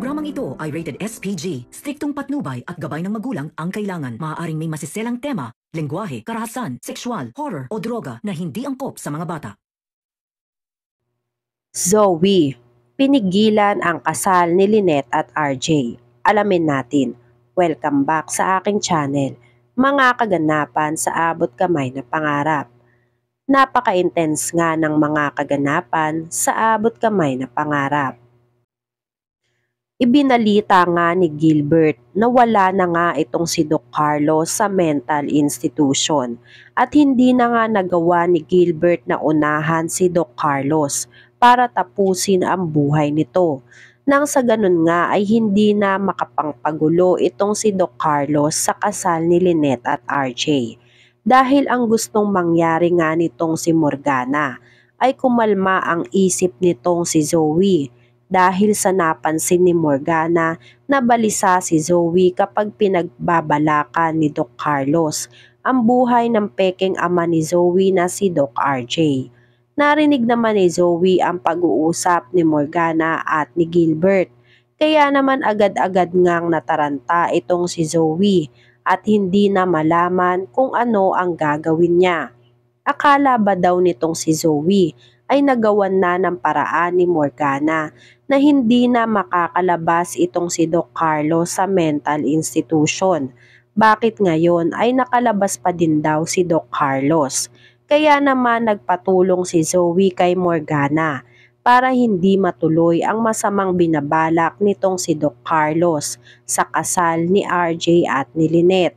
Programang ito ay rated SPG. Striktong patnubay at gabay ng magulang ang kailangan. Maaaring may masiselang tema, lengguwahe, karahasan, sexual, horror o droga na hindi angkop sa mga bata. Zoe, pinigilan ang kasal ni Lynette at RJ. Alamin natin. Welcome back sa aking channel. Mga kaganapan sa abot kamay na pangarap. Napaka-intense nga ng mga kaganapan sa abot kamay na pangarap. Ibinalita nga ni Gilbert na wala na nga itong si Doc Carlos sa mental institution at hindi na nga nagawa ni Gilbert na unahan si Doc Carlos para tapusin ang buhay nito. Nang sa ganun nga ay hindi na makapangpagulo itong si Doc Carlos sa kasal ni Lynette at RJ. Dahil ang gustong mangyari nga nitong si Morgana ay kumalma ang isip nitong si Zoe. Dahil sa napansin ni Morgana na balisa si Zoe kapag pinagbabalakan ni Doc Carlos ang buhay ng pekeng ama ni Zoe na si Doc RJ. Narinig naman ni Zoe ang pag-uusap ni Morgana at ni Gilbert. Kaya naman agad-agad ngang nataranta itong si Zoe at hindi na malaman kung ano ang gagawin niya. Akala ba daw nitong si Zoe ay nagawan na ng paraan ni Morgana na hindi na makakalabas itong si Doc Carlos sa mental institution. Bakit ngayon ay nakalabas pa din daw si Doc Carlos? Kaya naman nagpatulong si Zoe kay Morgana para hindi matuloy ang masamang binabalak nitong si Doc Carlos sa kasal ni RJ at ni Lynette.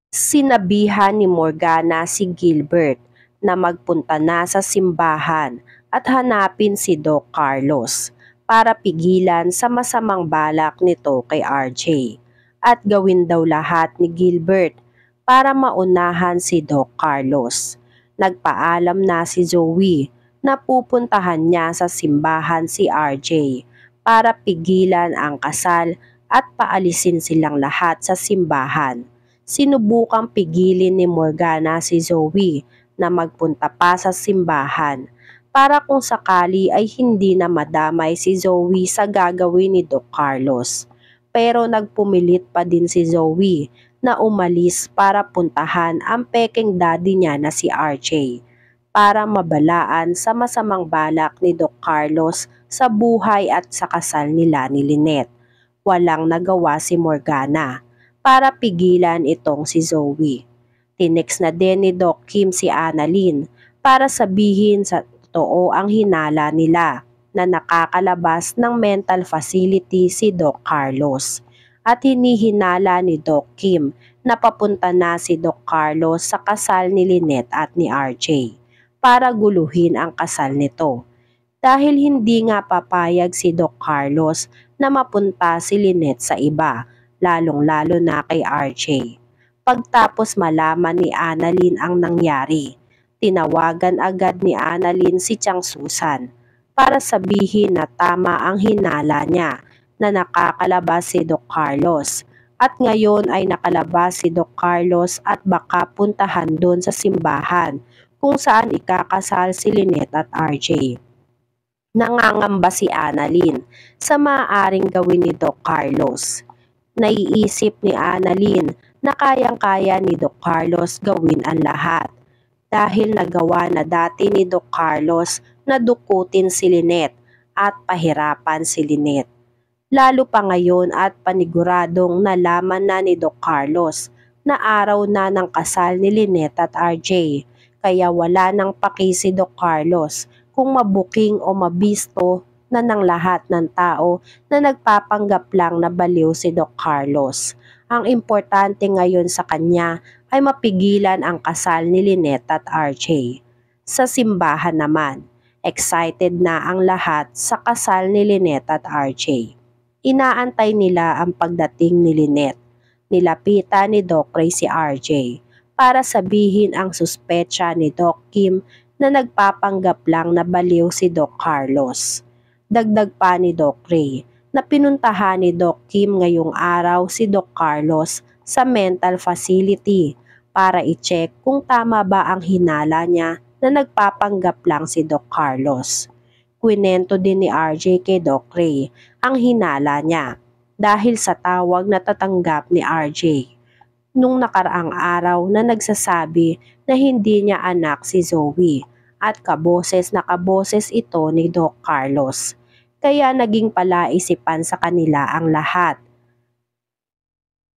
Sinabihan ni Morgana si Gilbert na magpunta na sa simbahan at hanapin si Doc Carlos para pigilan sa masamang balak nito kay RJ at gawin daw lahat ni Gilbert para maunahan si Doc Carlos. Nagpaalam na si Zoe na pupuntahan niya sa simbahan si RJ para pigilan ang kasal at paalisin silang lahat sa simbahan. Sinubukang pigilin ni Morgana si Zoe na magpunta pa sa simbahan para kung sakali ay hindi na madamay si Zoe sa gagawin ni Doc Carlos. Pero nagpumilit pa din si Zoe na umalis para puntahan ang pekeng daddy niya na si RJ para mabalaan sa masamang balak ni Doc Carlos sa buhay at sa kasal nila ni Lynette. Walang nagawa si Morgana para pigilan itong si Zoe. Tinext na din ni Doc Kim si Annalyn para sabihin sa totoo ang hinala nila na nakakalabas ng mental facility si Doc Carlos. At hinihinala ni Doc Kim na papunta na si Doc Carlos sa kasal ni Lynette at ni RJ para guluhin ang kasal nito. Dahil hindi nga papayag si Doc Carlos na mapunta si Lynette sa iba, lalong-lalo na kay RJ. Pagtapos malaman ni Annalyn ang nangyari, tinawagan agad ni Annalyn si Chang Susan para sabihin na tama ang hinala niya na nakakalabas si Doc Carlos. At ngayon ay nakalabas si Doc Carlos at baka puntahan doon sa simbahan kung saan ikakasal si Lynette at RJ. Nangangamba si Annalyn sa maaaring gawin ni Doc Carlos. Naiisip ni Annalyn na kayang-kaya ni Doc Carlos gawin ang lahat dahil nagawa na dati ni Doc Carlos na dukutin si Lynette at pahirapan si Lynette. Lalo pa ngayon at paniguradong nalaman na ni Doc Carlos na araw na ng kasal ni Lynette at RJ, kaya wala nang paki si Doc Carlos kung mabuking o mabisto na ng lahat ng tao na nagpapanggap lang na baliw si Doc Carlos. Ang importante ngayon sa kanya ay mapigilan ang kasal ni Lynette at RJ. Sa simbahan naman, excited na ang lahat sa kasal ni Lynette at RJ. Inaantay nila ang pagdating ni Lynette. Nilapitan ni Doc Ray si RJ para sabihin ang suspecha ni Doc Kim na nagpapanggap lang na baliw si Doc Carlos. Dagdag pa ni Doc Ray na pinuntahan ni Doc Kim ngayong araw si Doc Carlos sa mental facility para i-check kung tama ba ang hinala niya na nagpapanggap lang si Doc Carlos. ikwinento din ni RJ kay Doc Ray ang hinala niya dahil sa tawag na tatanggap ni RJ nung nakaraang araw na nagsasabi na hindi niya anak si Zoe at kaboses na kaboses ito ni Doc Carlos. Kaya naging palaisipan sa kanila ang lahat.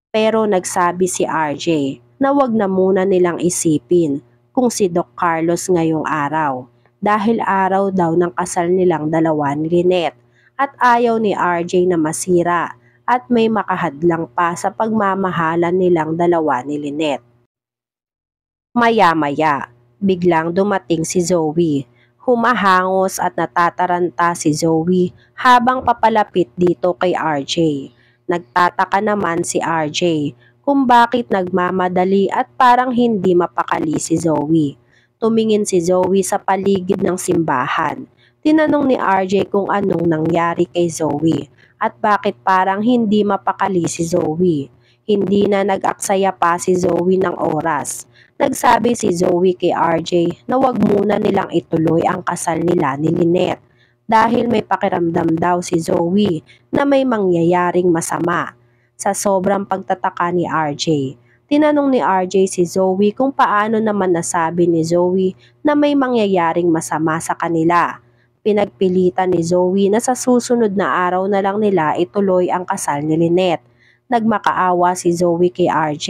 Pero nagsabi si RJ na wag na muna nilang isipin kung si Doc Carlos ngayong araw dahil araw daw ng kasal nilang dalawa ni Lynette at ayaw ni RJ na masira at may makahadlang pa sa pagmamahalan nilang dalawa ni Lynette. Maya-maya, biglang dumating si Zoe. Humahangos at natataranta si Zoe habang papalapit dito kay RJ. Nagtataka naman si RJ kung bakit nagmamadali at parang hindi mapakali si Zoe. Tumingin si Zoe sa paligid ng simbahan. Tinanong ni RJ kung anong nangyari kay Zoe at bakit parang hindi mapakali si Zoe. Hindi na nag-aksaya pa si Zoe ng oras. Nagsabi si Zoe kay RJ na wag muna nilang ituloy ang kasal nila ni Lynette dahil may pakiramdam daw si Zoe na may mangyayaring masama. Sa sobrang pagtataka ni RJ, tinanong ni RJ si Zoe kung paano naman nasabi ni Zoe na may mangyayaring masama sa kanila. Pinagpilitan ni Zoe na sa susunod na araw na lang nila ituloy ang kasal ni Lynette. Nagmakaawa si Zoe kay RJ.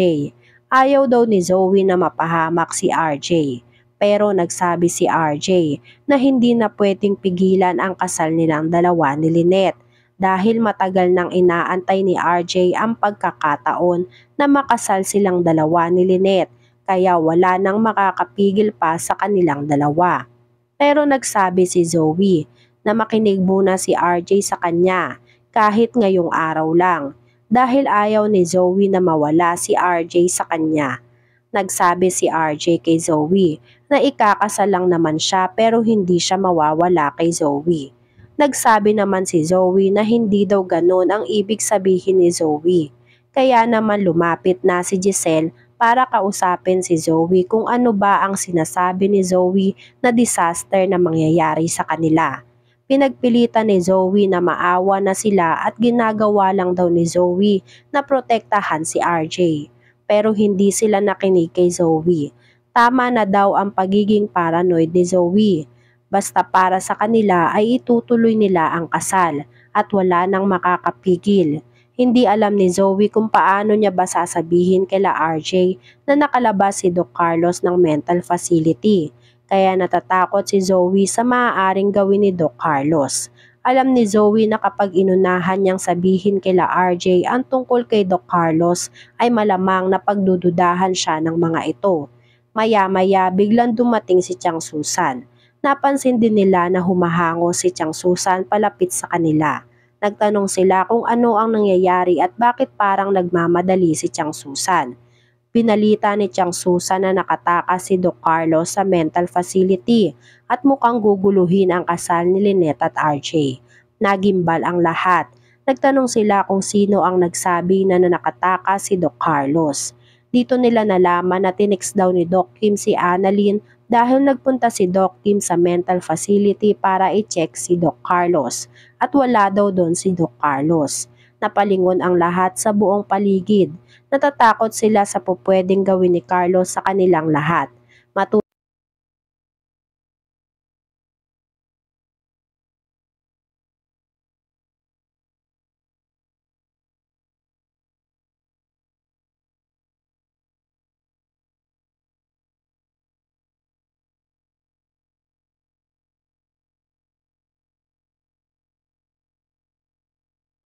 Ayaw daw ni Zoe na mapahamak si RJ. Pero nagsabi si RJ na hindi na pwedeng pigilan ang kasal nilang dalawa ni Lynette dahil matagal nang inaantay ni RJ ang pagkakataon na makasal silang dalawa ni Lynette kaya wala nang makakapigil pa sa kanilang dalawa. Pero nagsabi si Zoe na makinig muna si RJ sa kanya kahit ngayong araw lang dahil ayaw ni Zoe na mawala si RJ sa kanya. Nagsabi si RJ kay Zoe na ikakasal lang naman siya pero hindi siya mawawala kay Zoe. Nagsabi naman si Zoe na hindi daw ganon ang ibig sabihin ni Zoe. Kaya naman lumapit na si Giselle para kausapin si Zoe kung ano ba ang sinasabi ni Zoe na disaster na mangyayari sa kanila. Pinagpilitan ni Zoe na maawa na sila at ginagawa lang daw ni Zoe na protektahan si RJ. Pero hindi sila nakinig kay Zoe. Tama na daw ang pagiging paranoid ni Zoe. Basta para sa kanila ay itutuloy nila ang kasal at wala nang makakapigil. Hindi alam ni Zoe kung paano niya ba sasabihin kila RJ na nakalabas si Doc Carlos ng mental facility. Kaya natatakot si Zoe sa maaaring gawin ni Doc Carlos. Alam ni Zoe na kapag inunahan niyang sabihin kila RJ ang tungkol kay Doc Carlos ay malamang na pagdududahan siya ng mga ito. Maya-maya biglang dumating si Chang Susan. Napansin din nila na humahango si Chang Susan palapit sa kanila. Nagtanong sila kung ano ang nangyayari at bakit parang nagmamadali si Chang Susan. Pinalita ni Chang Susan na nakatakas si Doc Carlos sa mental facility at mukhang guguluhin ang kasal ni Lynette at RJ. Nagimbal ang lahat. Nagtanong sila kung sino ang nagsabi na nakatakas si Doc Carlos. Dito nila nalaman na tinext daw ni Doc Kim si Annalyn dahil nagpunta si Doc Kim sa mental facility para i-check si Doc Carlos at wala daw doon si Doc Carlos. Napalingon ang lahat sa buong paligid. Natatakot sila sa pupwedeng gawin ni Carlos sa kanilang lahat.